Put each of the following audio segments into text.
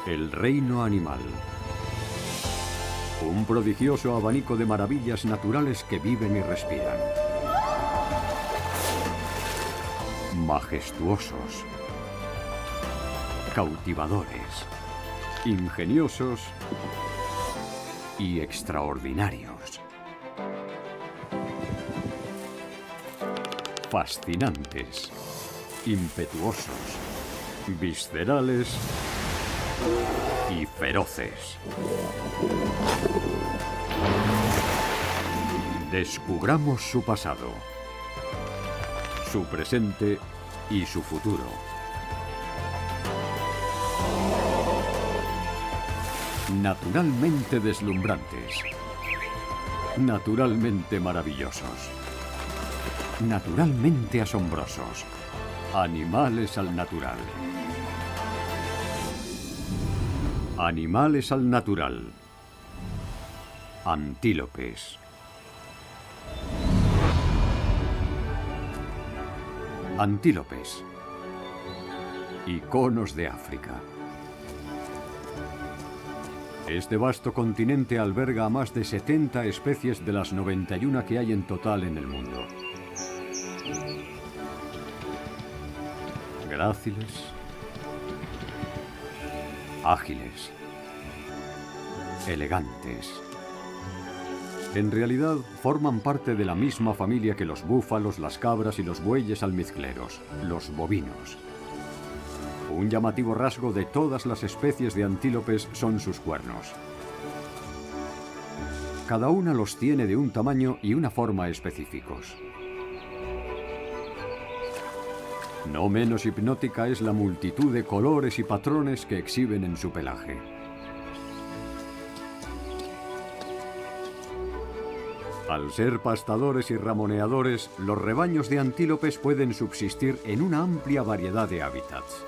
El reino animal. Un prodigioso abanico de maravillas naturales que viven y respiran. Majestuosos, cautivadores, ingeniosos y extraordinarios. Fascinantes, impetuosos, viscerales y feroces. Descubramos su pasado, su presente y su futuro. Naturalmente deslumbrantes, naturalmente maravillosos, naturalmente asombrosos, animales al natural. Animales al natural. Antílopes. Antílopes. Iconos de África. Este vasto continente alberga a más de 70 especies de las 91 que hay en total en el mundo. Gráciles, ágiles, elegantes. En realidad, forman parte de la misma familia que los búfalos, las cabras y los bueyes almizcleros, los bovinos. Un llamativo rasgo de todas las especies de antílopes son sus cuernos. Cada una los tiene de un tamaño y una forma específicos. No menos hipnótica es la multitud de colores y patrones que exhiben en su pelaje. Al ser pastadores y ramoneadores, los rebaños de antílopes pueden subsistir en una amplia variedad de hábitats.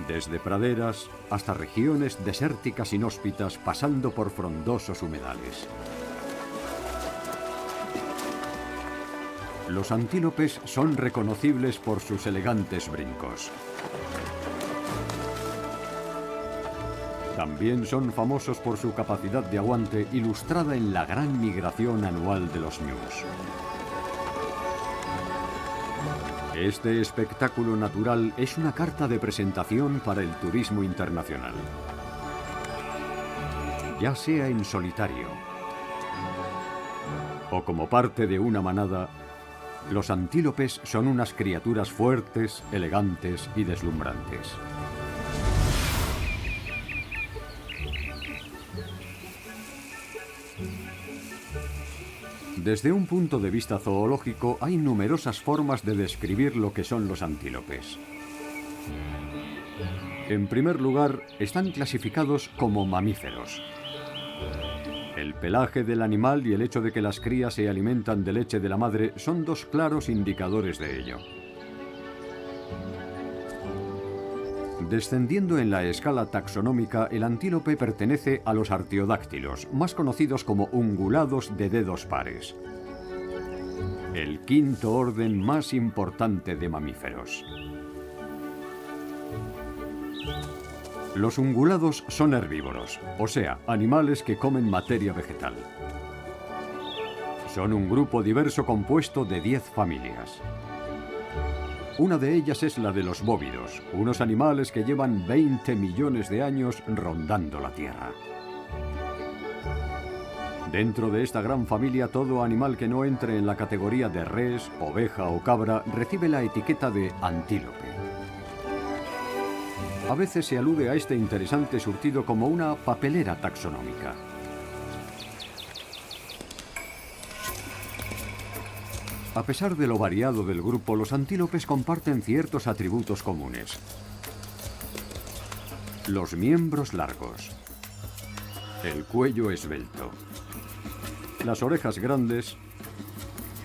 Desde praderas hasta regiones desérticas inhóspitas, pasando por frondosos humedales. Los antílopes son reconocibles por sus elegantes brincos. También son famosos por su capacidad de aguante ilustrada en la gran migración anual de los ñus. Este espectáculo natural es una carta de presentación para el turismo internacional. Ya sea en solitario o como parte de una manada, los antílopes son unas criaturas fuertes, elegantes y deslumbrantes. Desde un punto de vista zoológico, hay numerosas formas de describir lo que son los antílopes. En primer lugar, están clasificados como mamíferos. El pelaje del animal y el hecho de que las crías se alimentan de leche de la madre son dos claros indicadores de ello. Descendiendo en la escala taxonómica, el antílope pertenece a los artiodáctilos, más conocidos como ungulados de dedos pares. El quinto orden más importante de mamíferos. Los ungulados son herbívoros, o sea, animales que comen materia vegetal. Son un grupo diverso compuesto de 10 familias. Una de ellas es la de los bóvidos, unos animales que llevan 20 millones de años rondando la Tierra. Dentro de esta gran familia, todo animal que no entre en la categoría de res, oveja o cabra recibe la etiqueta de antílope. A veces se alude a este interesante surtido como una papelera taxonómica. A pesar de lo variado del grupo, los antílopes comparten ciertos atributos comunes. Los miembros largos, el cuello esbelto, las orejas grandes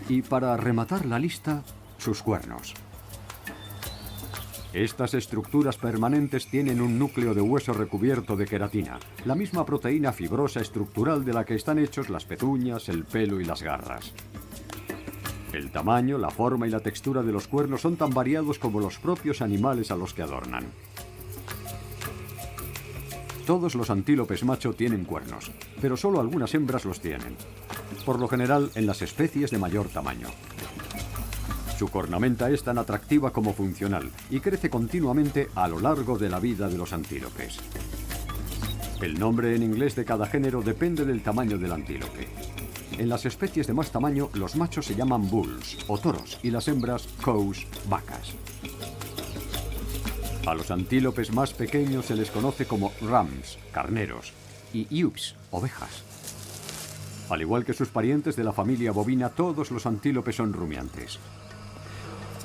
y, para rematar la lista, sus cuernos. Estas estructuras permanentes tienen un núcleo de hueso recubierto de queratina, la misma proteína fibrosa estructural de la que están hechos las pezuñas, el pelo y las garras. El tamaño, la forma y la textura de los cuernos son tan variados como los propios animales a los que adornan. Todos los antílopes macho tienen cuernos, pero solo algunas hembras los tienen, por lo general en las especies de mayor tamaño. Su cornamenta es tan atractiva como funcional y crece continuamente a lo largo de la vida de los antílopes. El nombre en inglés de cada género depende del tamaño del antílope. En las especies de más tamaño, los machos se llaman bulls o toros y las hembras cows, vacas. A los antílopes más pequeños se les conoce como rams, carneros, y ewes, ovejas. Al igual que sus parientes de la familia bovina, todos los antílopes son rumiantes.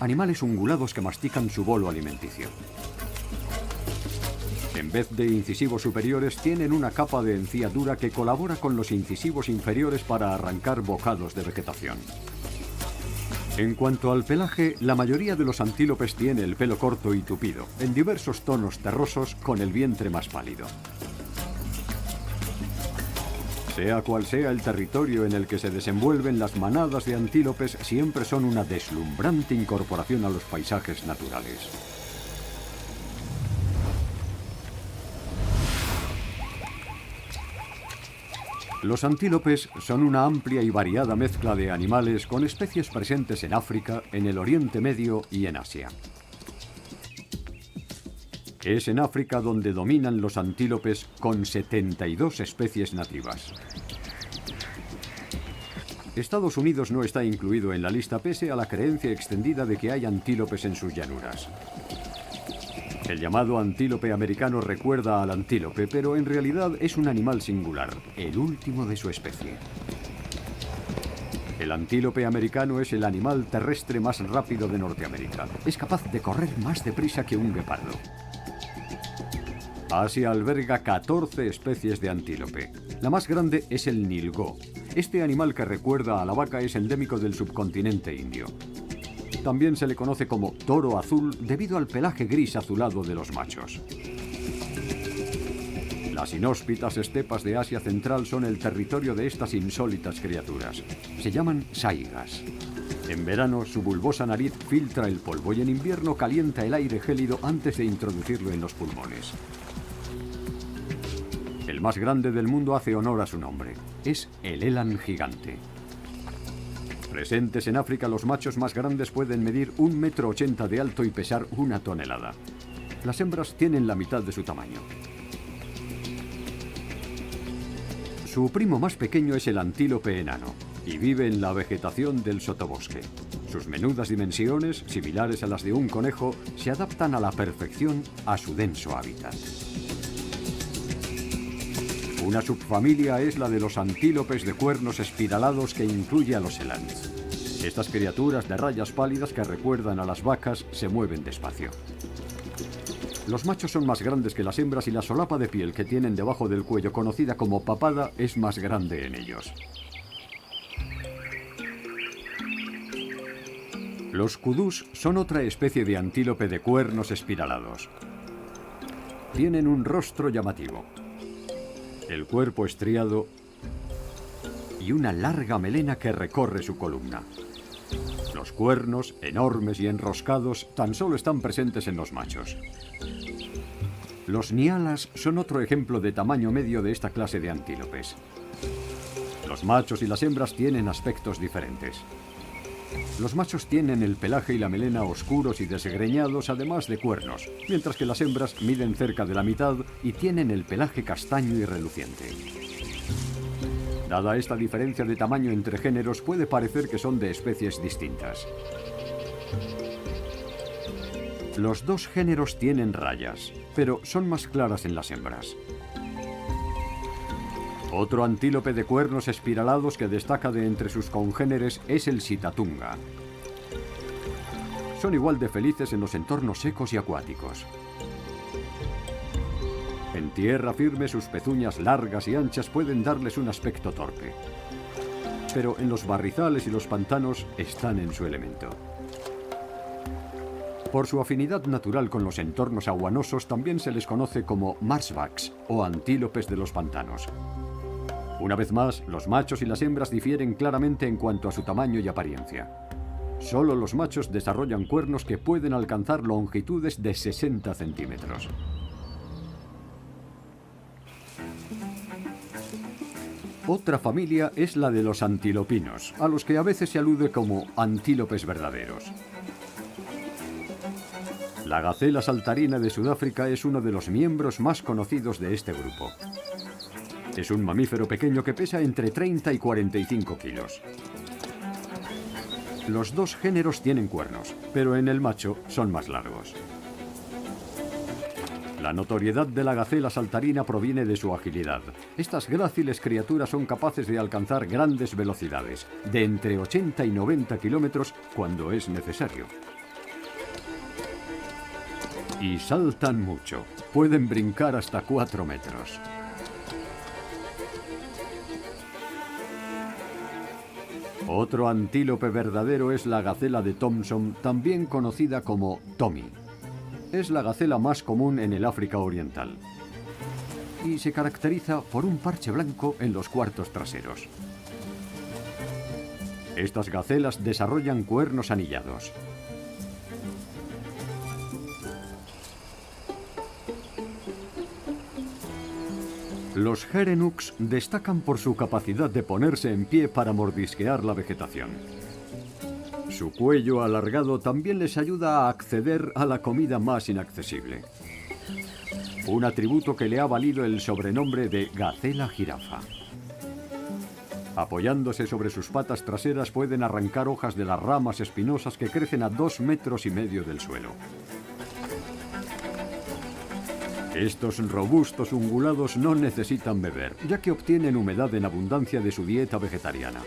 Animales ungulados que mastican su bolo alimenticio. En vez de incisivos superiores, tienen una capa de encía dura que colabora con los incisivos inferiores para arrancar bocados de vegetación. En cuanto al pelaje, la mayoría de los antílopes tiene el pelo corto y tupido, en diversos tonos terrosos con el vientre más pálido. Sea cual sea el territorio en el que se desenvuelven, las manadas de antílopes siempre son una deslumbrante incorporación a los paisajes naturales. Los antílopes son una amplia y variada mezcla de animales con especies presentes en África, en el Oriente Medio y en Asia. Es en África donde dominan los antílopes con 72 especies nativas. Estados Unidos no está incluido en la lista pese a la creencia extendida de que hay antílopes en sus llanuras. El llamado antílope americano recuerda al antílope, pero en realidad es un animal singular, el último de su especie. El antílope americano es el animal terrestre más rápido de Norteamérica. Es capaz de correr más deprisa que un guepardo. Asia alberga 14 especies de antílope. La más grande es el nilgó. Este animal que recuerda a la vaca es endémico del subcontinente indio. También se le conoce como toro azul debido al pelaje gris azulado de los machos. Las inhóspitas estepas de Asia Central son el territorio de estas insólitas criaturas. Se llaman saigas. En verano, su bulbosa nariz filtra el polvo y en invierno calienta el aire gélido antes de introducirlo en los pulmones. El más grande del mundo hace honor a su nombre. Es el eland gigante. Presentes en África, los machos más grandes pueden medir 1,80 m de alto y pesar 1 tonelada. Las hembras tienen la mitad de su tamaño. Su primo más pequeño es el antílope enano y vive en la vegetación del sotobosque. Sus menudas dimensiones, similares a las de un conejo, se adaptan a la perfección a su denso hábitat. Una subfamilia es la de los antílopes de cuernos espiralados que incluye a los elands. Estas criaturas de rayas pálidas que recuerdan a las vacas se mueven despacio. Los machos son más grandes que las hembras y la solapa de piel que tienen debajo del cuello, conocida como papada, es más grande en ellos. Los kudús son otra especie de antílope de cuernos espiralados. Tienen un rostro llamativo, el cuerpo estriado y una larga melena que recorre su columna. Los cuernos, enormes y enroscados, tan solo están presentes en los machos. Los nialas son otro ejemplo de tamaño medio de esta clase de antílopes. Los machos y las hembras tienen aspectos diferentes. Los machos tienen el pelaje y la melena oscuros y desgreñados, además de cuernos, mientras que las hembras miden cerca de la mitad y tienen el pelaje castaño y reluciente. Dada esta diferencia de tamaño entre géneros, puede parecer que son de especies distintas. Los dos géneros tienen rayas, pero son más claras en las hembras. Otro antílope de cuernos espiralados que destaca de entre sus congéneres es el sitatunga. Son igual de felices en los entornos secos y acuáticos. En tierra firme, sus pezuñas largas y anchas pueden darles un aspecto torpe. Pero en los barrizales y los pantanos están en su elemento. Por su afinidad natural con los entornos aguanosos, también se les conoce como marshbacks o antílopes de los pantanos. Una vez más, los machos y las hembras difieren claramente en cuanto a su tamaño y apariencia. Solo los machos desarrollan cuernos que pueden alcanzar longitudes de 60 centímetros. Otra familia es la de los antilopinos, a los que a veces se alude como antílopes verdaderos. La gacela saltarina de Sudáfrica es uno de los miembros más conocidos de este grupo. Es un mamífero pequeño que pesa entre 30 y 45 kilos. Los dos géneros tienen cuernos, pero en el macho son más largos. La notoriedad de la gacela saltarina proviene de su agilidad. Estas gráciles criaturas son capaces de alcanzar grandes velocidades, de entre 80 y 90 kilómetros cuando es necesario. Y saltan mucho. Pueden brincar hasta 4 metros. Otro antílope verdadero es la gacela de Thomson, también conocida como Tommy. Es la gacela más común en el África Oriental y se caracteriza por un parche blanco en los cuartos traseros. Estas gacelas desarrollan cuernos anillados. Los gerenux destacan por su capacidad de ponerse en pie para mordisquear la vegetación. Su cuello alargado también les ayuda a acceder a la comida más inaccesible. Un atributo que le ha valido el sobrenombre de gacela jirafa. Apoyándose sobre sus patas traseras pueden arrancar hojas de las ramas espinosas que crecen a 2,5 metros del suelo. Estos robustos ungulados no necesitan beber, ya que obtienen humedad en abundancia de su dieta vegetariana.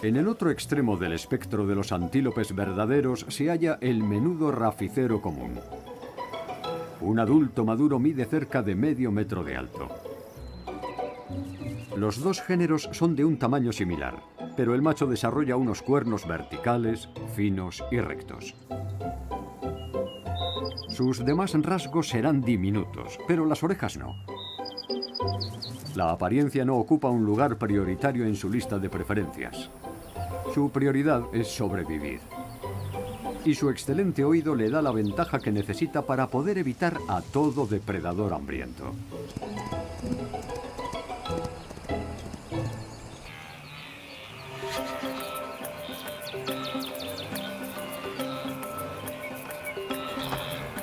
En el otro extremo del espectro de los antílopes verdaderos se halla el menudo raficero común. Un adulto maduro mide cerca de medio metro de alto. Los dos géneros son de un tamaño similar, pero el macho desarrolla unos cuernos verticales, finos y rectos. Sus demás rasgos serán diminutos, pero las orejas no. La apariencia no ocupa un lugar prioritario en su lista de preferencias. Su prioridad es sobrevivir. Y su excelente oído le da la ventaja que necesita para poder evitar a todo depredador hambriento.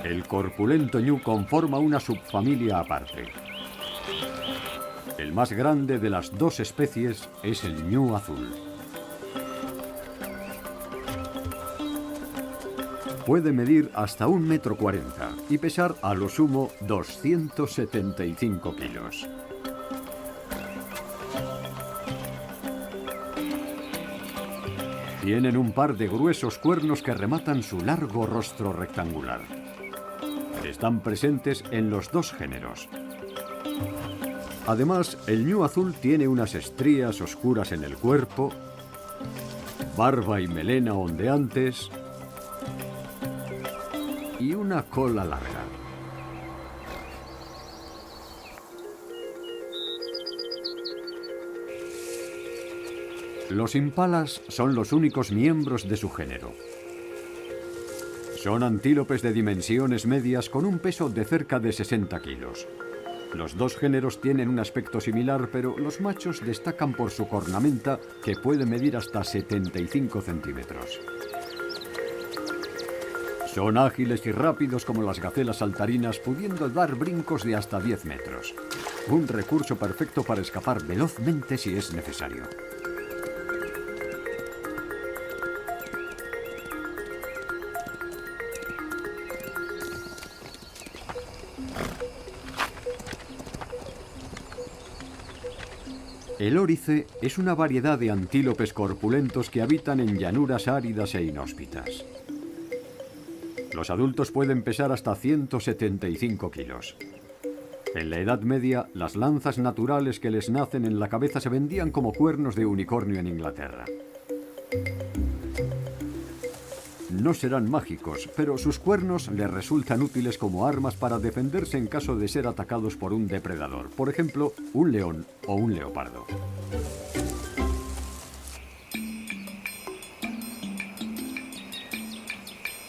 El corpulento ñu conforma una subfamilia aparte. El más grande de las dos especies es el ñu azul. Puede medir hasta 1,40 m y pesar a lo sumo 275 kilos. Tienen un par de gruesos cuernos que rematan su largo rostro rectangular. Están presentes en los dos géneros. Además, el ñu azul tiene unas estrías oscuras en el cuerpo, barba y melena ondeantes y una cola larga. Los impalas son los únicos miembros de su género. Son antílopes de dimensiones medias con un peso de cerca de 60 kilos. Los dos géneros tienen un aspecto similar, pero los machos destacan por su cornamenta, que puede medir hasta 75 centímetros. Son ágiles y rápidos como las gacelas saltarinas, pudiendo dar brincos de hasta 10 metros. Un recurso perfecto para escapar velozmente si es necesario. El órice es una variedad de antílopes corpulentos que habitan en llanuras áridas e inhóspitas. Los adultos pueden pesar hasta 175 kilos. En la Edad Media, las lanzas naturales que les nacen en la cabeza se vendían como cuernos de unicornio en Inglaterra. No serán mágicos, pero sus cuernos les resultan útiles como armas para defenderse en caso de ser atacados por un depredador, por ejemplo, un león o un leopardo.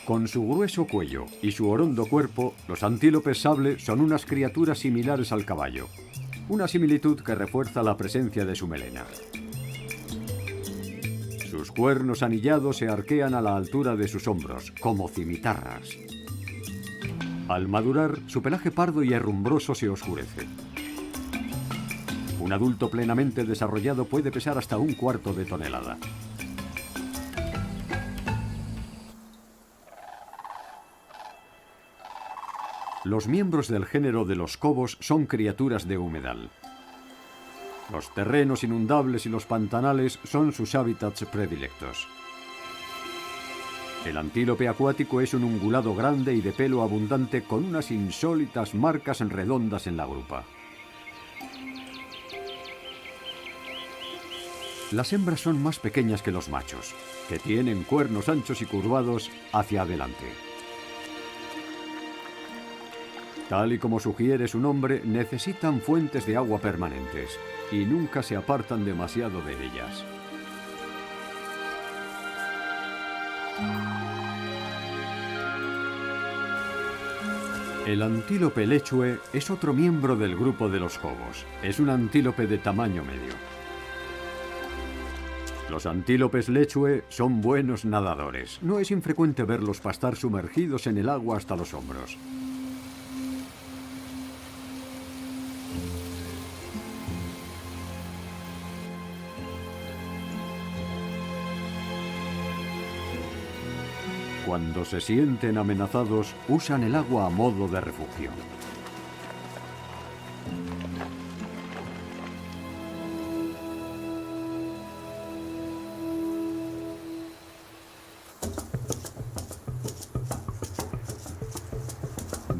Con su grueso cuello y su orondo cuerpo, los antílopes sable son unas criaturas similares al caballo. Una similitud que refuerza la presencia de su melena. Sus cuernos anillados se arquean a la altura de sus hombros, como cimitarras. Al madurar, su pelaje pardo y herrumbroso se oscurece. Un adulto plenamente desarrollado puede pesar hasta 1/4 de tonelada. Los miembros del género de los cobos son criaturas de humedal. Los terrenos inundables y los pantanales son sus hábitats predilectos. El antílope acuático es un ungulado grande y de pelo abundante con unas insólitas marcas redondas en la grupa. Las hembras son más pequeñas que los machos, que tienen cuernos anchos y curvados hacia adelante. Tal y como sugiere su nombre, necesitan fuentes de agua permanentes y nunca se apartan demasiado de ellas. El antílope lechue es otro miembro del grupo de los cobos. Es un antílope de tamaño medio. Los antílopes lechue son buenos nadadores. No es infrecuente verlos pastar sumergidos en el agua hasta los hombros. Cuando se sienten amenazados, usan el agua a modo de refugio.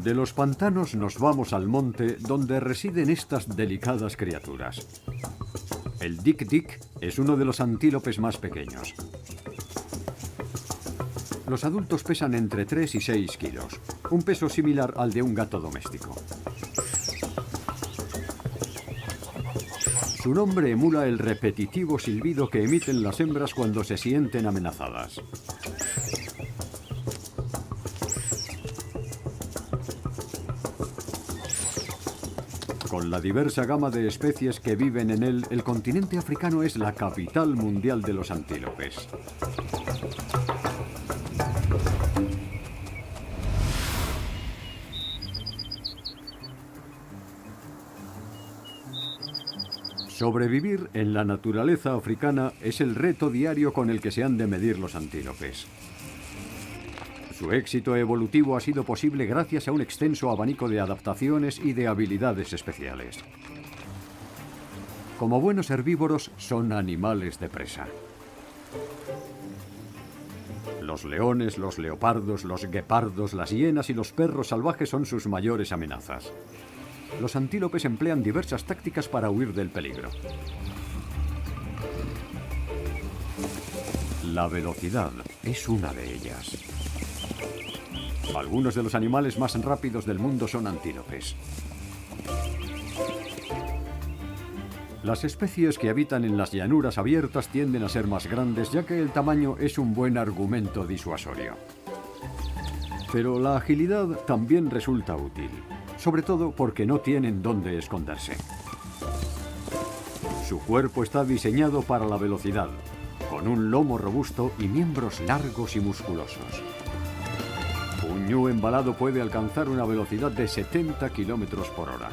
De los pantanos nos vamos al monte, donde residen estas delicadas criaturas. El dik-dik es uno de los antílopes más pequeños. Los adultos pesan entre 3 y 6 kilos, un peso similar al de un gato doméstico. Su nombre emula el repetitivo silbido que emiten las hembras cuando se sienten amenazadas. Con la diversa gama de especies que viven en él, el continente africano es la capital mundial de los antílopes. Sobrevivir en la naturaleza africana es el reto diario con el que se han de medir los antílopes. Su éxito evolutivo ha sido posible gracias a un extenso abanico de adaptaciones y de habilidades especiales. Como buenos herbívoros, son animales de presa. Los leones, los leopardos, los guepardos, las hienas y los perros salvajes son sus mayores amenazas. Los antílopes emplean diversas tácticas para huir del peligro. La velocidad es una de ellas. Algunos de los animales más rápidos del mundo son antílopes. Las especies que habitan en las llanuras abiertas tienden a ser más grandes, ya que el tamaño es un buen argumento disuasorio. Pero la agilidad también resulta útil, sobre todo porque no tienen dónde esconderse. Su cuerpo está diseñado para la velocidad, con un lomo robusto y miembros largos y musculosos. Un ñu embalado puede alcanzar una velocidad de 70 kilómetros por hora.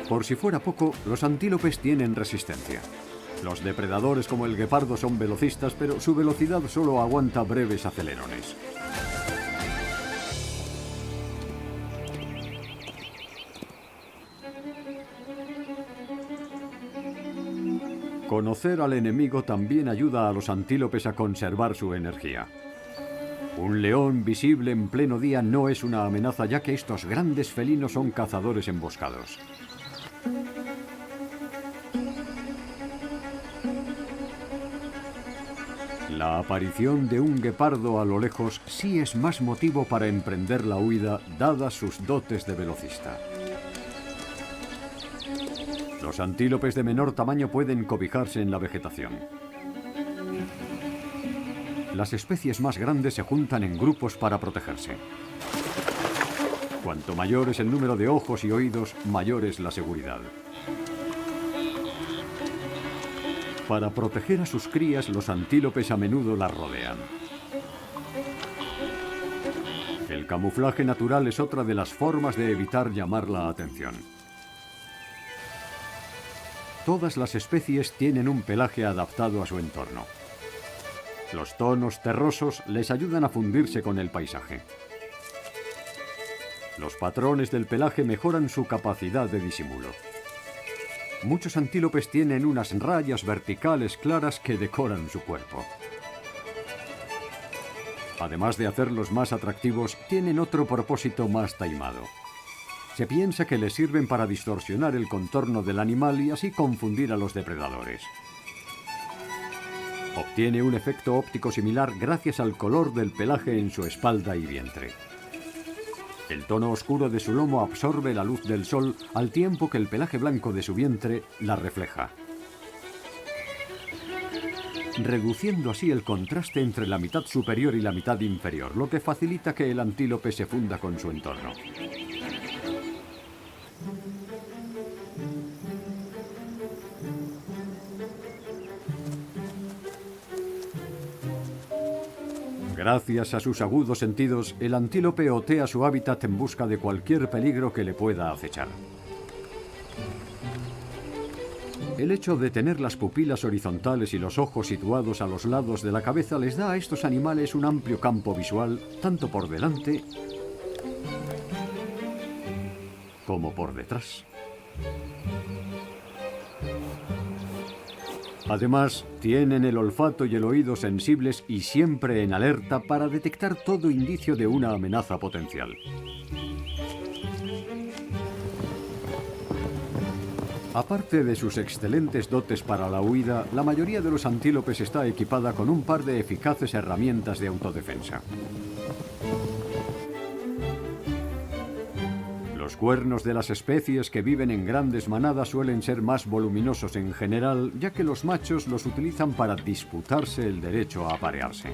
Por si fuera poco, los antílopes tienen resistencia. Los depredadores como el guepardo son velocistas, pero su velocidad solo aguanta breves acelerones. Conocer al enemigo también ayuda a los antílopes a conservar su energía. Un león visible en pleno día no es una amenaza, ya que estos grandes felinos son cazadores emboscados. La aparición de un guepardo a lo lejos sí es más motivo para emprender la huida, dadas sus dotes de velocista. Los antílopes de menor tamaño pueden cobijarse en la vegetación. Las especies más grandes se juntan en grupos para protegerse. Cuanto mayor es el número de ojos y oídos, mayor es la seguridad. Para proteger a sus crías, los antílopes a menudo las rodean. El camuflaje natural es otra de las formas de evitar llamar la atención. Todas las especies tienen un pelaje adaptado a su entorno. Los tonos terrosos les ayudan a fundirse con el paisaje. Los patrones del pelaje mejoran su capacidad de disimulo. Muchos antílopes tienen unas rayas verticales claras que decoran su cuerpo. Además de hacerlos más atractivos, tienen otro propósito más taimado. Se piensa que les sirven para distorsionar el contorno del animal y así confundir a los depredadores. Obtiene un efecto óptico similar gracias al color del pelaje en su espalda y vientre. El tono oscuro de su lomo absorbe la luz del sol al tiempo que el pelaje blanco de su vientre la refleja, reduciendo así el contraste entre la mitad superior y la mitad inferior, lo que facilita que el antílope se funda con su entorno. Gracias a sus agudos sentidos, el antílope otea su hábitat en busca de cualquier peligro que le pueda acechar. El hecho de tener las pupilas horizontales y los ojos situados a los lados de la cabeza les da a estos animales un amplio campo visual, tanto por delante como por detrás. Además, tienen el olfato y el oído sensibles y siempre en alerta para detectar todo indicio de una amenaza potencial. Aparte de sus excelentes dotes para la huida, la mayoría de los antílopes está equipada con un par de eficaces herramientas de autodefensa. Los cuernos de las especies que viven en grandes manadas suelen ser más voluminosos en general, ya que los machos los utilizan para disputarse el derecho a aparearse.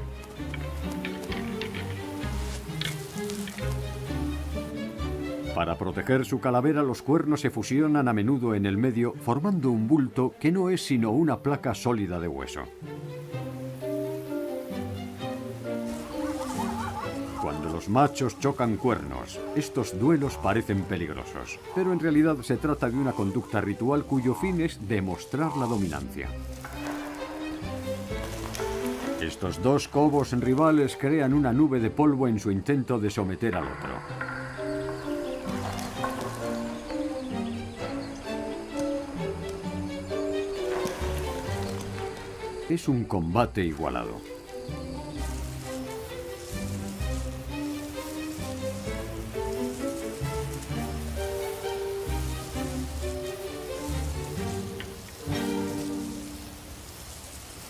Para proteger su calavera, los cuernos se fusionan a menudo en el medio, formando un bulto que no es sino una placa sólida de hueso. Cuando los machos chocan cuernos, estos duelos parecen peligrosos, pero en realidad se trata de una conducta ritual cuyo fin es demostrar la dominancia. Estos dos cobos rivales crean una nube de polvo en su intento de someter al otro. Es un combate igualado.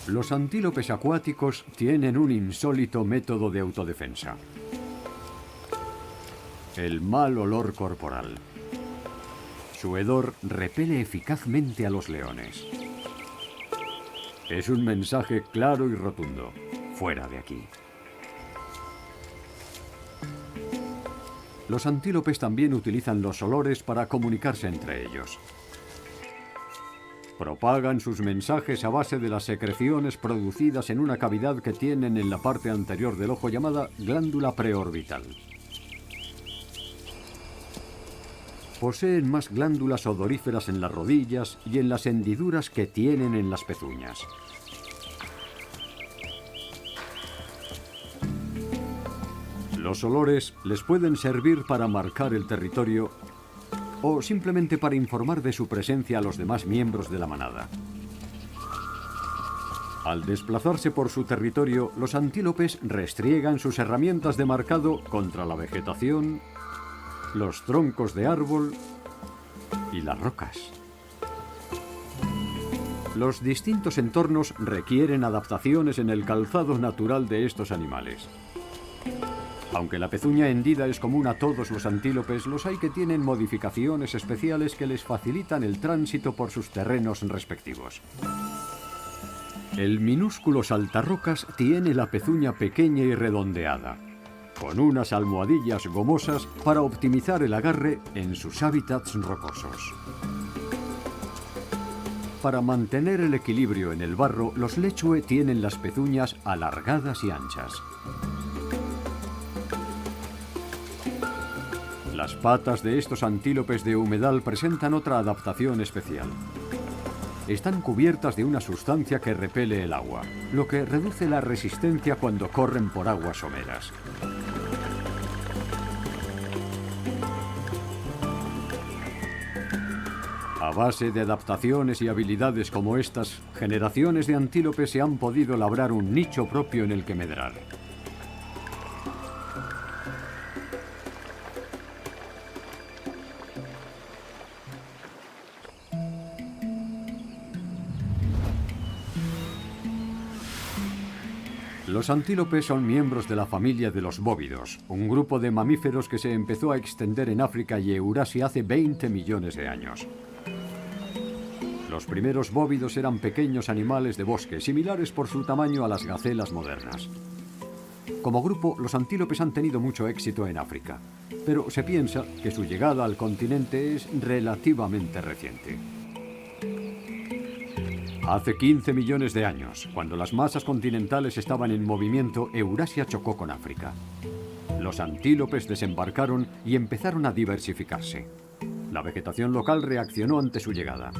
Los antílopes acuáticos tienen un insólito método de autodefensa: el mal olor corporal. Su hedor repele eficazmente a los leones. Es un mensaje claro y rotundo: fuera de aquí. Los antílopes también utilizan los olores para comunicarse entre ellos. Propagan sus mensajes a base de las secreciones producidas en una cavidad que tienen en la parte anterior del ojo llamada glándula preorbital. Poseen más glándulas odoríferas en las rodillas y en las hendiduras que tienen en las pezuñas. Los olores les pueden servir para marcar el territorio o simplemente para informar de su presencia a los demás miembros de la manada. Al desplazarse por su territorio, los antílopes restriegan sus herramientas de marcado contra la vegetación, los troncos de árbol y las rocas. Los distintos entornos requieren adaptaciones en el calzado natural de estos animales. Aunque la pezuña hendida es común a todos los antílopes, los hay que tienen modificaciones especiales que les facilitan el tránsito por sus terrenos respectivos. El minúsculo saltarrocas tiene la pezuña pequeña y redondeada, con unas almohadillas gomosas para optimizar el agarre en sus hábitats rocosos. Para mantener el equilibrio en el barro, los lechue tienen las pezuñas alargadas y anchas. Las patas de estos antílopes de humedal presentan otra adaptación especial. Están cubiertas de una sustancia que repele el agua, lo que reduce la resistencia cuando corren por aguas someras. A base de adaptaciones y habilidades como estas, generaciones de antílopes se han podido labrar un nicho propio en el que medrar. Los antílopes son miembros de la familia de los bóvidos, un grupo de mamíferos que se empezó a extender en África y Eurasia hace 20 millones de años. Los primeros bóvidos eran pequeños animales de bosque, similares por su tamaño a las gacelas modernas. Como grupo, los antílopes han tenido mucho éxito en África, pero se piensa que su llegada al continente es relativamente reciente. Hace 15 millones de años, cuando las masas continentales estaban en movimiento, Eurasia chocó con África. Los antílopes desembarcaron y empezaron a diversificarse. La vegetación local reaccionó ante su llegada.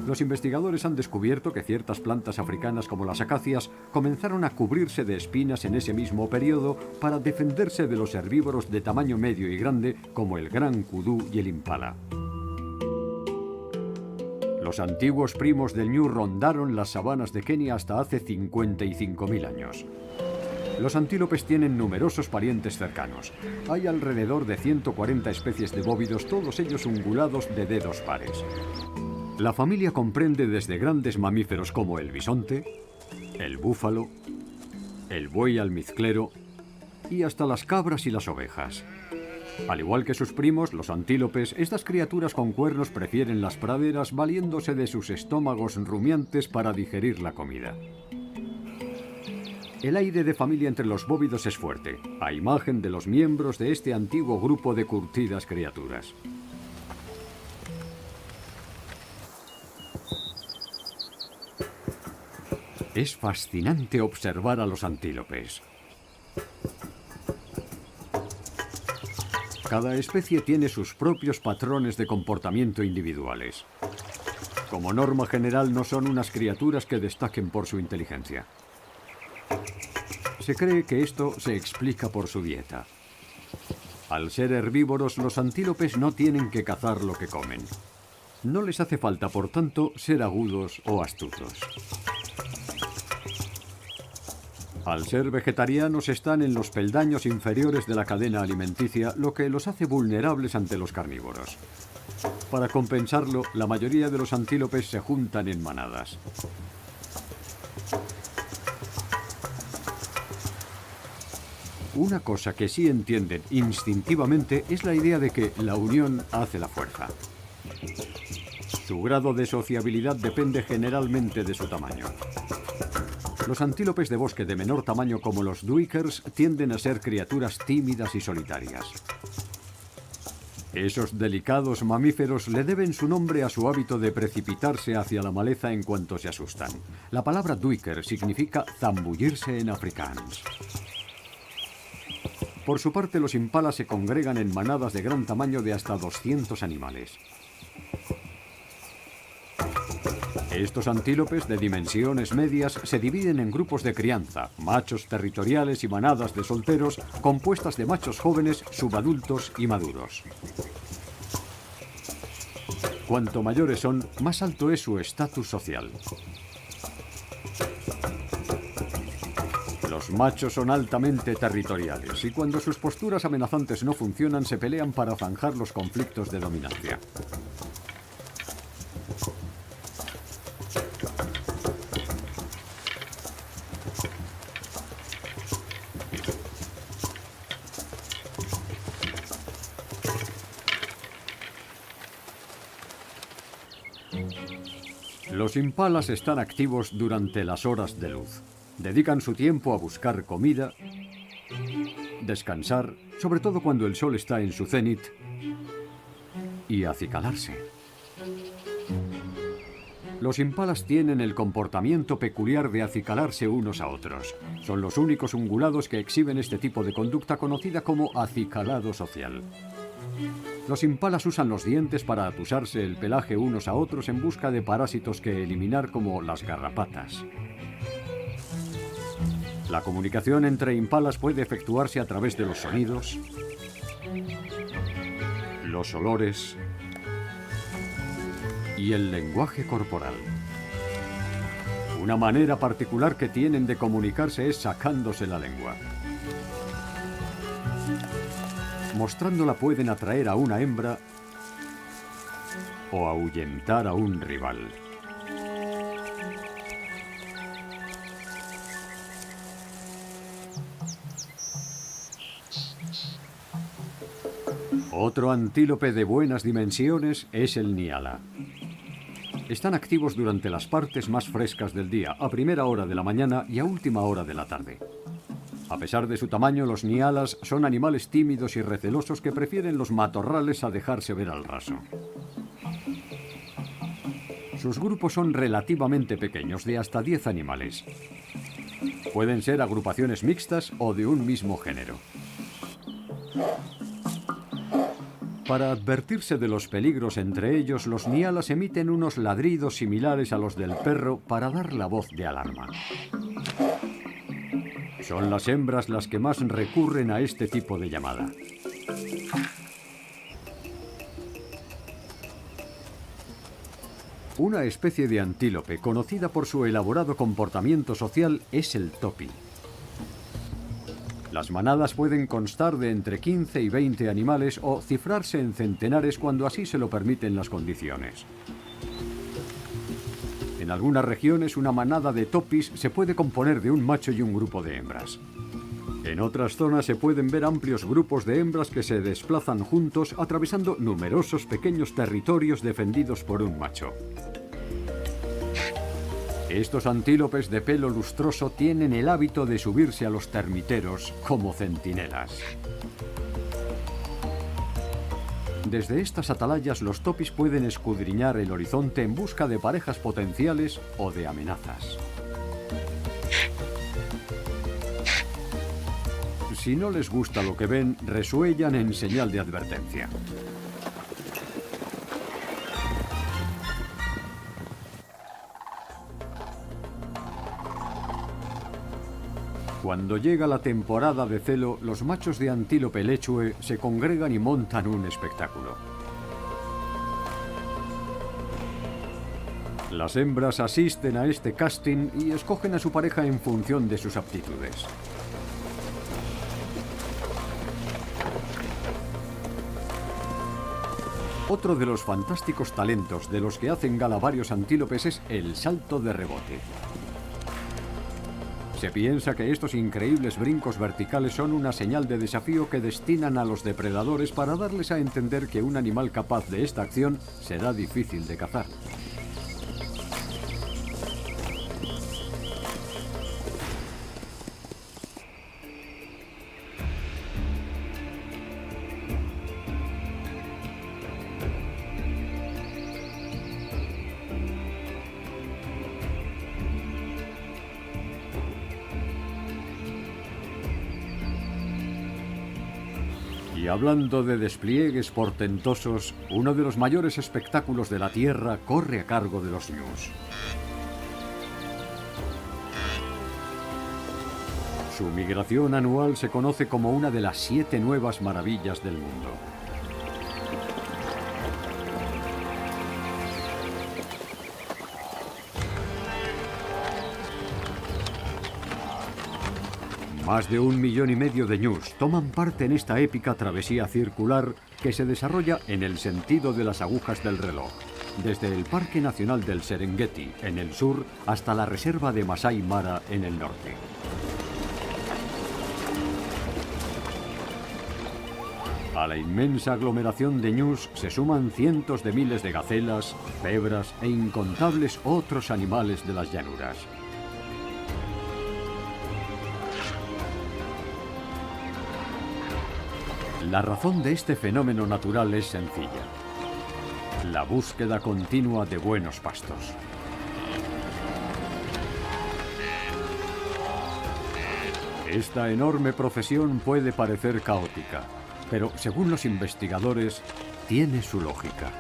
Los investigadores han descubierto que ciertas plantas africanas como las acacias comenzaron a cubrirse de espinas en ese mismo periodo para defenderse de los herbívoros de tamaño medio y grande como el gran kudú y el impala. Los antiguos primos del ñu rondaron las sabanas de Kenia hasta hace 55.000 años. Los antílopes tienen numerosos parientes cercanos. Hay alrededor de 140 especies de bóvidos, todos ellos ungulados de dedos pares. La familia comprende desde grandes mamíferos como el bisonte, el búfalo, el buey almizclero y hasta las cabras y las ovejas. Al igual que sus primos, los antílopes, estas criaturas con cuernos prefieren las praderas valiéndose de sus estómagos rumiantes para digerir la comida. El aire de familia entre los bóvidos es fuerte, a imagen de los miembros de este antiguo grupo de curtidas criaturas. Es fascinante observar a los antílopes. Cada especie tiene sus propios patrones de comportamiento individuales. Como norma general, no son unas criaturas que destaquen por su inteligencia. Se cree que esto se explica por su dieta. Al ser herbívoros, los antílopes no tienen que cazar lo que comen. No les hace falta, por tanto, ser agudos o astutos. Al ser vegetarianos están en los peldaños inferiores de la cadena alimenticia, lo que los hace vulnerables ante los carnívoros. Para compensarlo, la mayoría de los antílopes se juntan en manadas. Una cosa que sí entienden instintivamente es la idea de que la unión hace la fuerza. Su grado de sociabilidad depende generalmente de su tamaño. Los antílopes de bosque de menor tamaño como los duikers tienden a ser criaturas tímidas y solitarias. Esos delicados mamíferos le deben su nombre a su hábito de precipitarse hacia la maleza en cuanto se asustan. La palabra duiker significa zambullirse en afrikáans. Por su parte, los impalas se congregan en manadas de gran tamaño de hasta 200 animales. Estos antílopes de dimensiones medias se dividen en grupos de crianza, machos territoriales y manadas de solteros compuestas de machos jóvenes, subadultos y maduros. Cuanto mayores son, más alto es su estatus social. Los machos son altamente territoriales y cuando sus posturas amenazantes no funcionan, se pelean para zanjar los conflictos de dominancia. Los impalas están activos durante las horas de luz. Dedican su tiempo a buscar comida, descansar, sobre todo cuando el sol está en su cenit, y acicalarse. Los impalas tienen el comportamiento peculiar de acicalarse unos a otros. Son los únicos ungulados que exhiben este tipo de conducta conocida como acicalado social. Los impalas usan los dientes para atusarse el pelaje unos a otros en busca de parásitos que eliminar, como las garrapatas. La comunicación entre impalas puede efectuarse a través de los sonidos, los olores y el lenguaje corporal. Una manera particular que tienen de comunicarse es sacándose la lengua. Mostrándola pueden atraer a una hembra o ahuyentar a un rival. Otro antílope de buenas dimensiones es el niala. Están activos durante las partes más frescas del día, a primera hora de la mañana y a última hora de la tarde. A pesar de su tamaño, los nialas son animales tímidos y recelosos que prefieren los matorrales a dejarse ver al raso. Sus grupos son relativamente pequeños, de hasta 10 animales. Pueden ser agrupaciones mixtas o de un mismo género. Para advertirse de los peligros entre ellos, los nialas emiten unos ladridos similares a los del perro para dar la voz de alarma. Son las hembras las que más recurren a este tipo de llamada. Una especie de antílope conocida por su elaborado comportamiento social es el topi. Las manadas pueden constar de entre 15 y 20 animales o cifrarse en centenares cuando así se lo permiten las condiciones. En algunas regiones, una manada de topis se puede componer de un macho y un grupo de hembras. En otras zonas se pueden ver amplios grupos de hembras que se desplazan juntos, atravesando numerosos pequeños territorios defendidos por un macho. Estos antílopes de pelo lustroso tienen el hábito de subirse a los termiteros como centinelas. Desde estas atalayas, los topis pueden escudriñar el horizonte en busca de parejas potenciales o de amenazas. Si no les gusta lo que ven, resuellan en señal de advertencia. Cuando llega la temporada de celo, los machos de antílope lechue se congregan y montan un espectáculo. Las hembras asisten a este casting y escogen a su pareja en función de sus aptitudes. Otro de los fantásticos talentos de los que hacen gala varios antílopes es el salto de rebote. Se piensa que estos increíbles brincos verticales son una señal de desafío que destinan a los depredadores para darles a entender que un animal capaz de esta acción será difícil de cazar. Y hablando de despliegues portentosos, uno de los mayores espectáculos de la Tierra corre a cargo de los ñus. Su migración anual se conoce como una de las 7 nuevas maravillas del mundo. Más de 1,5 millones de ñus toman parte en esta épica travesía circular que se desarrolla en el sentido de las agujas del reloj, desde el Parque Nacional del Serengeti, en el sur, hasta la reserva de Masai Mara, en el norte. A la inmensa aglomeración de ñus se suman cientos de miles de gacelas, cebras e incontables otros animales de las llanuras. La razón de este fenómeno natural es sencilla: la búsqueda continua de buenos pastos. Esta enorme procesión puede parecer caótica, pero según los investigadores, tiene su lógica.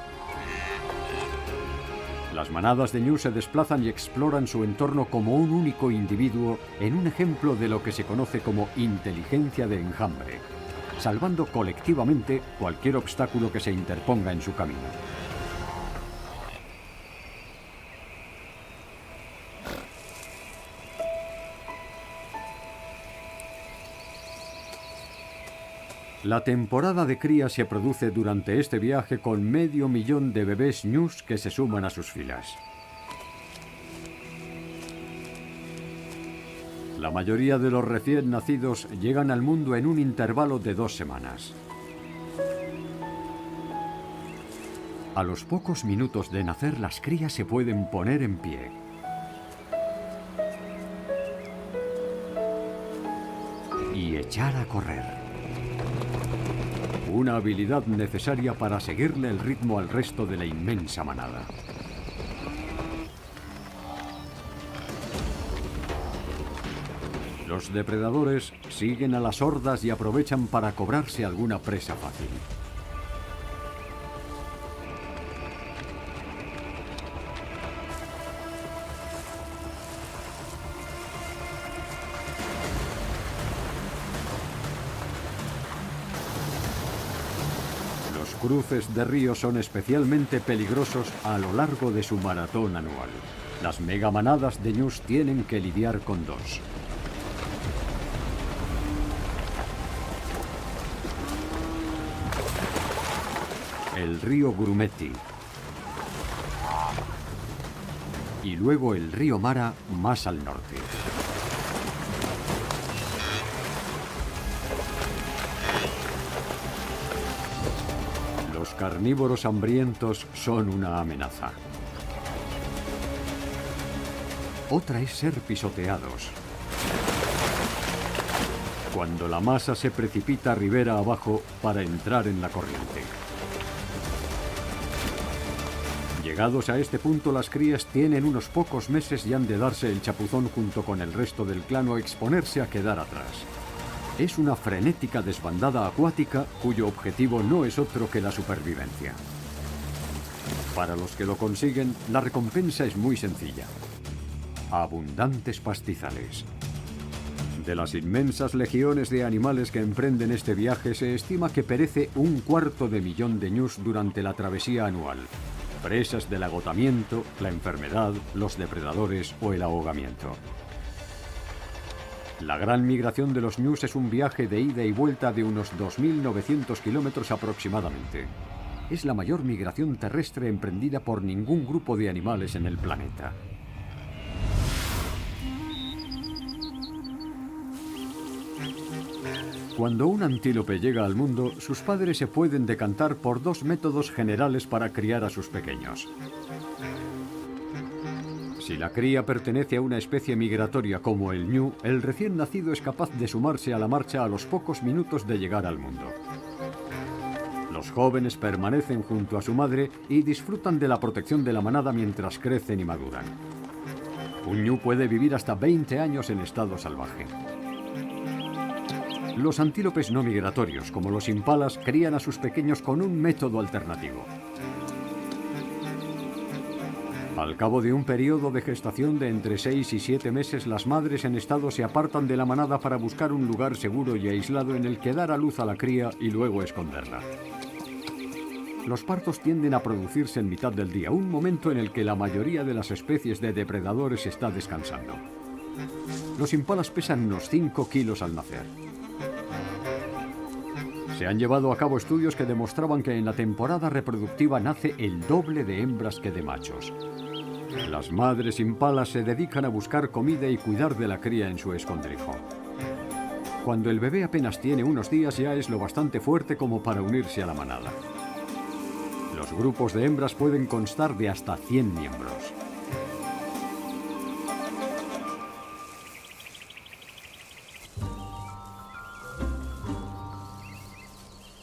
Las manadas de ñus se desplazan y exploran su entorno como un único individuo en un ejemplo de lo que se conoce como inteligencia de enjambre, salvando colectivamente cualquier obstáculo que se interponga en su camino. La temporada de cría se produce durante este viaje con 500.000 de bebés ñus que se suman a sus filas. La mayoría de los recién nacidos llegan al mundo en un intervalo de 2 semanas. A los pocos minutos de nacer, las crías se pueden poner en pie. Y echar a correr. Una habilidad necesaria para seguirle el ritmo al resto de la inmensa manada. Los depredadores siguen a las hordas y aprovechan para cobrarse alguna presa fácil. Los cruces de ríos son especialmente peligrosos a lo largo de su maratón anual. Las megamanadas de ñus tienen que lidiar con 2. El río Grumeti y luego el río Mara más al norte. Los carnívoros hambrientos son una amenaza. Otra es ser pisoteados. Cuando la masa se precipita ribera abajo para entrar en la corriente. Llegados a este punto, las crías tienen unos pocos meses y han de darse el chapuzón junto con el resto del clan o exponerse a quedar atrás. Es una frenética desbandada acuática cuyo objetivo no es otro que la supervivencia. Para los que lo consiguen, la recompensa es muy sencilla: abundantes pastizales. De las inmensas legiones de animales que emprenden este viaje, se estima que perece 250.000 de ñus durante la travesía anual, presas del agotamiento, la enfermedad, los depredadores o el ahogamiento. La gran migración de los ñus es un viaje de ida y vuelta de unos 2.900 kilómetros aproximadamente. Es la mayor migración terrestre emprendida por ningún grupo de animales en el planeta. Cuando un antílope llega al mundo, sus padres se pueden decantar por 2 métodos generales para criar a sus pequeños. Si la cría pertenece a una especie migratoria como el ñu, el recién nacido es capaz de sumarse a la marcha a los pocos minutos de llegar al mundo. Los jóvenes permanecen junto a su madre y disfrutan de la protección de la manada mientras crecen y maduran. Un ñu puede vivir hasta 20 años en estado salvaje. Los antílopes no migratorios, como los impalas, crían a sus pequeños con un método alternativo. Al cabo de un periodo de gestación de entre 6 y 7 meses, las madres en estado se apartan de la manada para buscar un lugar seguro y aislado en el que dar a luz a la cría y luego esconderla. Los partos tienden a producirse en mitad del día, un momento en el que la mayoría de las especies de depredadores está descansando. Los impalas pesan unos 5 kilos al nacer. Se han llevado a cabo estudios que demostraban que en la temporada reproductiva nace el doble de hembras que de machos. Las madres impalas se dedican a buscar comida y cuidar de la cría en su escondrijo. Cuando el bebé apenas tiene unos días ya es lo bastante fuerte como para unirse a la manada. Los grupos de hembras pueden constar de hasta 100 miembros.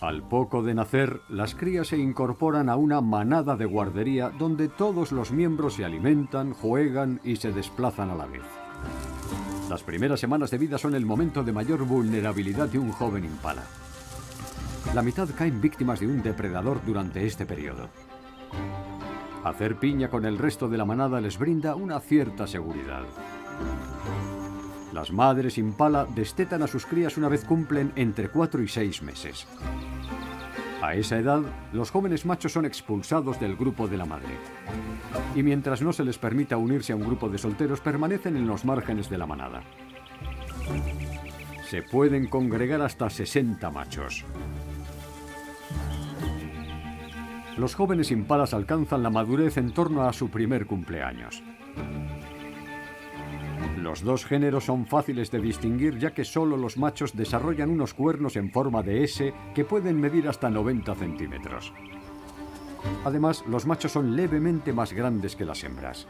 Al poco de nacer, las crías se incorporan a una manada de guardería donde todos los miembros se alimentan, juegan y se desplazan a la vez. Las primeras semanas de vida son el momento de mayor vulnerabilidad de un joven impala. La mitad caen víctimas de un depredador durante este periodo. Hacer piña con el resto de la manada les brinda una cierta seguridad. Las madres impala destetan a sus crías una vez cumplen entre 4 y 6 meses. A esa edad, los jóvenes machos son expulsados del grupo de la madre. Y mientras no se les permita unirse a un grupo de solteros, permanecen en los márgenes de la manada. Se pueden congregar hasta 60 machos. Los jóvenes impalas alcanzan la madurez en torno a su primer cumpleaños. Los dos géneros son fáciles de distinguir ya que solo los machos desarrollan unos cuernos en forma de S que pueden medir hasta 90 centímetros. Además, los machos son levemente más grandes que las hembras.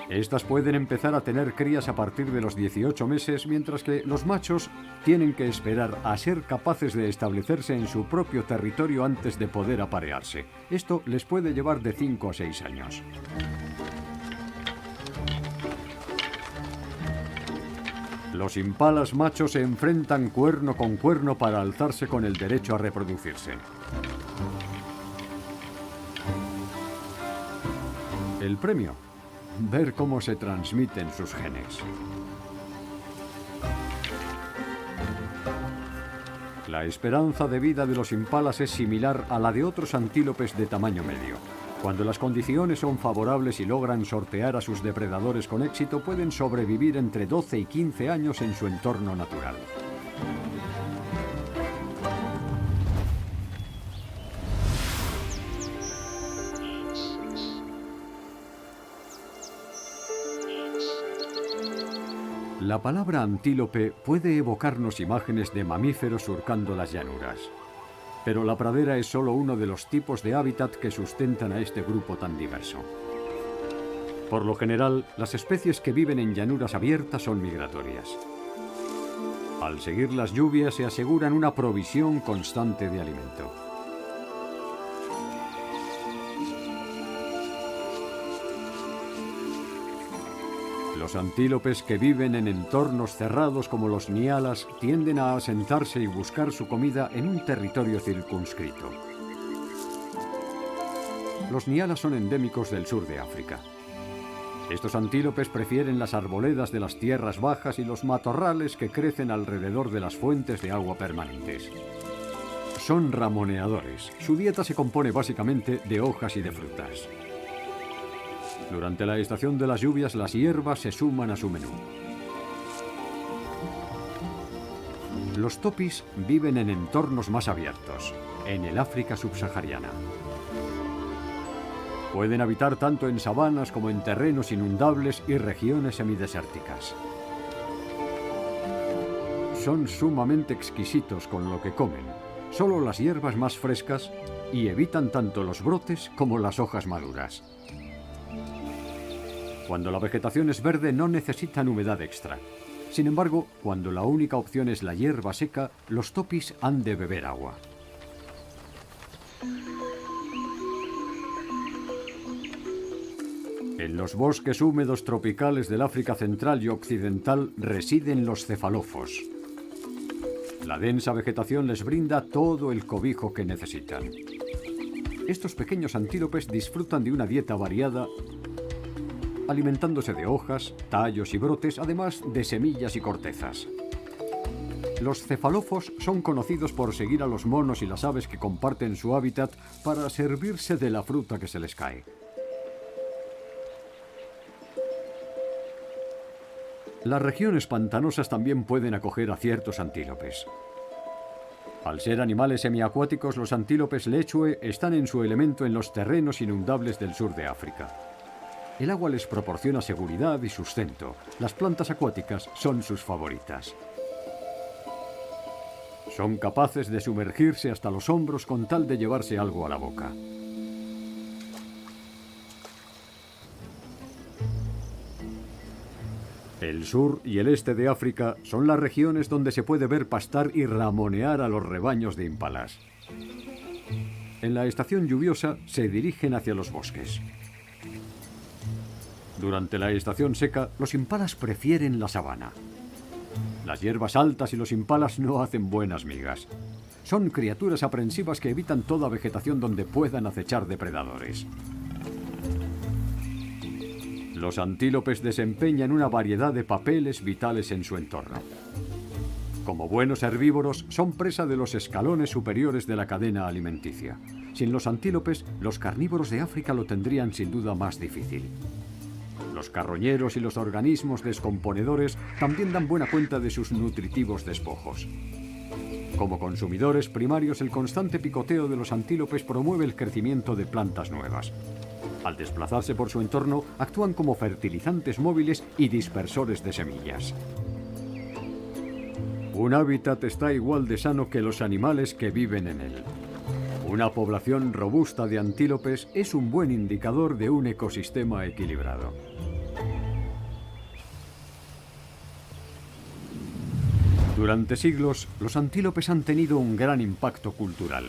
Estas pueden empezar a tener crías a partir de los 18 meses, mientras que los machos tienen que esperar a ser capaces de establecerse en su propio territorio antes de poder aparearse. Esto les puede llevar de 5 a 6 años. Los impalas machos se enfrentan cuerno con cuerno para alzarse con el derecho a reproducirse. El premio: ver cómo se transmiten sus genes. La esperanza de vida de los impalas es similar a la de otros antílopes de tamaño medio. Cuando las condiciones son favorables y logran sortear a sus depredadores con éxito, pueden sobrevivir entre 12 y 15 años en su entorno natural. La palabra antílope puede evocarnos imágenes de mamíferos surcando las llanuras. Pero la pradera es solo uno de los tipos de hábitat que sustentan a este grupo tan diverso. Por lo general, las especies que viven en llanuras abiertas son migratorias. Al seguir las lluvias se aseguran una provisión constante de alimento. Los antílopes que viven en entornos cerrados como los nialas tienden a asentarse y buscar su comida en un territorio circunscrito. Los nialas son endémicos del sur de África. Estos antílopes prefieren las arboledas de las tierras bajas y los matorrales que crecen alrededor de las fuentes de agua permanentes. Son ramoneadores. Su dieta se compone básicamente de hojas y de frutas. Durante la estación de las lluvias, las hierbas se suman a su menú. Los topis viven en entornos más abiertos, en el África subsahariana. Pueden habitar tanto en sabanas como en terrenos inundables y regiones semidesérticas. Son sumamente exquisitos con lo que comen, solo las hierbas más frescas, y evitan tanto los brotes como las hojas maduras. Cuando la vegetación es verde no necesitan humedad extra. Sin embargo, cuando la única opción es la hierba seca, los topis han de beber agua. En los bosques húmedos tropicales del África central y occidental residen los cefalófos. La densa vegetación les brinda todo el cobijo que necesitan. Estos pequeños antílopes disfrutan de una dieta variada, alimentándose de hojas, tallos y brotes, además de semillas y cortezas. Los cefalófos son conocidos por seguir a los monos y las aves que comparten su hábitat para servirse de la fruta que se les cae. Las regiones pantanosas también pueden acoger a ciertos antílopes. Al ser animales semiacuáticos, los antílopes lechue están en su elemento en los terrenos inundables del sur de África. El agua les proporciona seguridad y sustento. Las plantas acuáticas son sus favoritas. Son capaces de sumergirse hasta los hombros con tal de llevarse algo a la boca. El sur y el este de África son las regiones donde se puede ver pastar y ramonear a los rebaños de impalas. En la estación lluviosa se dirigen hacia los bosques. Durante la estación seca, los impalas prefieren la sabana. Las hierbas altas y los impalas no hacen buenas migas. Son criaturas aprensivas que evitan toda vegetación donde puedan acechar depredadores. Los antílopes desempeñan una variedad de papeles vitales en su entorno. Como buenos herbívoros, son presa de los escalones superiores de la cadena alimenticia. Sin los antílopes, los carnívoros de África lo tendrían sin duda más difícil. Los carroñeros y los organismos descomponedores también dan buena cuenta de sus nutritivos despojos. Como consumidores primarios, el constante picoteo de los antílopes promueve el crecimiento de plantas nuevas. Al desplazarse por su entorno, actúan como fertilizantes móviles y dispersores de semillas. Un hábitat está igual de sano que los animales que viven en él. Una población robusta de antílopes es un buen indicador de un ecosistema equilibrado. Durante siglos, los antílopes han tenido un gran impacto cultural.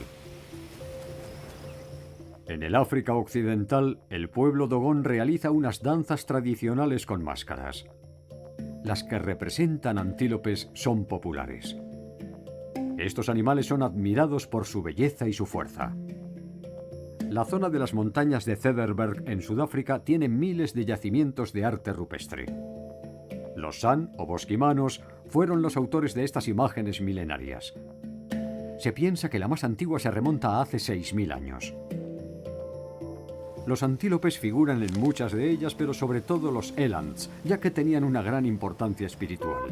En el África occidental, el pueblo dogón realiza unas danzas tradicionales con máscaras. Las que representan antílopes son populares. Estos animales son admirados por su belleza y su fuerza. La zona de las montañas de Cederberg en Sudáfrica tiene miles de yacimientos de arte rupestre. Los San o bosquimanos fueron los autores de estas imágenes milenarias. Se piensa que la más antigua se remonta a hace 6.000 años. Los antílopes figuran en muchas de ellas, pero sobre todo los elands, ya que tenían una gran importancia espiritual.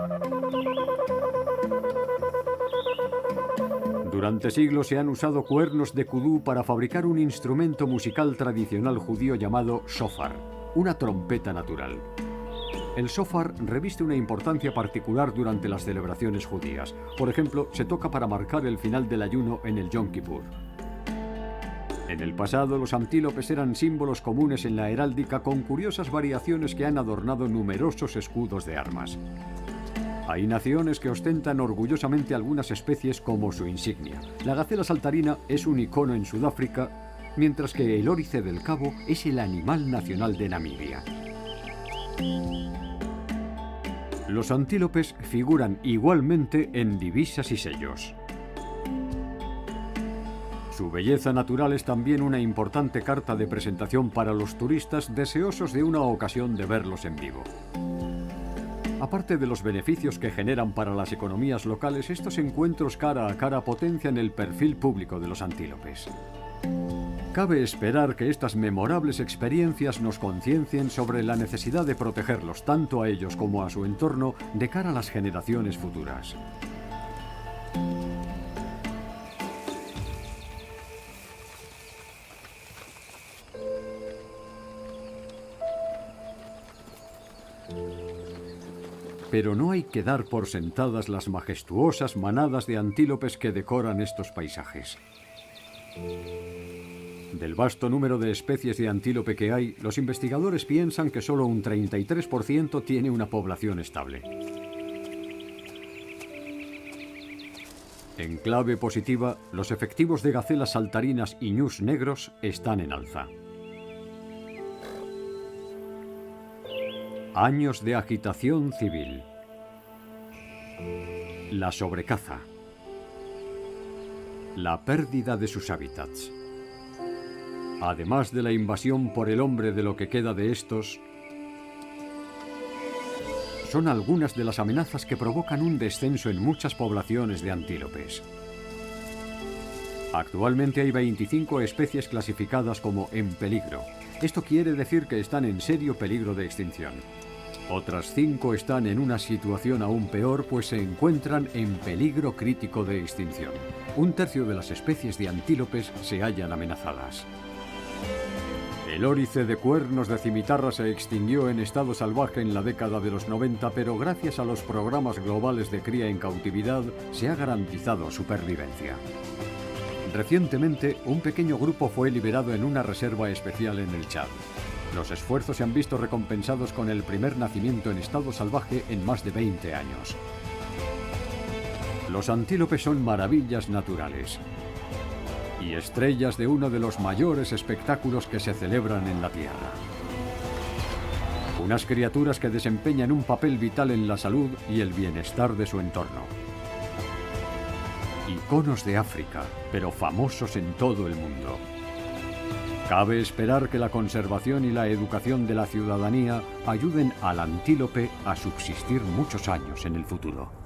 Durante siglos se han usado cuernos de kudú para fabricar un instrumento musical tradicional judío llamado shofar, una trompeta natural. El shofar reviste una importancia particular durante las celebraciones judías. Por ejemplo, se toca para marcar el final del ayuno en el Yom Kippur. En el pasado, los antílopes eran símbolos comunes en la heráldica con curiosas variaciones que han adornado numerosos escudos de armas. Hay naciones que ostentan orgullosamente algunas especies como su insignia. La gacela saltarina es un icono en Sudáfrica, mientras que el órice del Cabo es el animal nacional de Namibia. Los antílopes figuran igualmente en divisas y sellos. Su belleza natural es también una importante carta de presentación para los turistas deseosos de una ocasión de verlos en vivo. Aparte de los beneficios que generan para las economías locales, estos encuentros cara a cara potencian el perfil público de los antílopes. Cabe esperar que estas memorables experiencias nos conciencien sobre la necesidad de protegerlos tanto a ellos como a su entorno de cara a las generaciones futuras. Pero no hay que dar por sentadas las majestuosas manadas de antílopes que decoran estos paisajes. Del vasto número de especies de antílope que hay, los investigadores piensan que solo un 33% tiene una población estable. En clave positiva, los efectivos de gacelas saltarinas y ñus negros están en alza. Años de agitación civil. La sobrecaza. La pérdida de sus hábitats. Además de la invasión por el hombre de lo que queda de estos, son algunas de las amenazas que provocan un descenso en muchas poblaciones de antílopes. Actualmente hay 25 especies clasificadas como en peligro. Esto quiere decir que están en serio peligro de extinción. Otras 5 están en una situación aún peor, pues se encuentran en peligro crítico de extinción. Un tercio de las especies de antílopes se hallan amenazadas. El órice de cuernos de cimitarra se extinguió en estado salvaje en la década de los 90, pero gracias a los programas globales de cría en cautividad se ha garantizado su pervivencia. Recientemente, un pequeño grupo fue liberado en una reserva especial en el Chad. Los esfuerzos se han visto recompensados con el primer nacimiento en estado salvaje en más de 20 años. Los antílopes son maravillas naturales y estrellas de uno de los mayores espectáculos que se celebran en la Tierra. Unas criaturas que desempeñan un papel vital en la salud y el bienestar de su entorno. Iconos de África, pero famosos en todo el mundo. Cabe esperar que la conservación y la educación de la ciudadanía ayuden al antílope a subsistir muchos años en el futuro.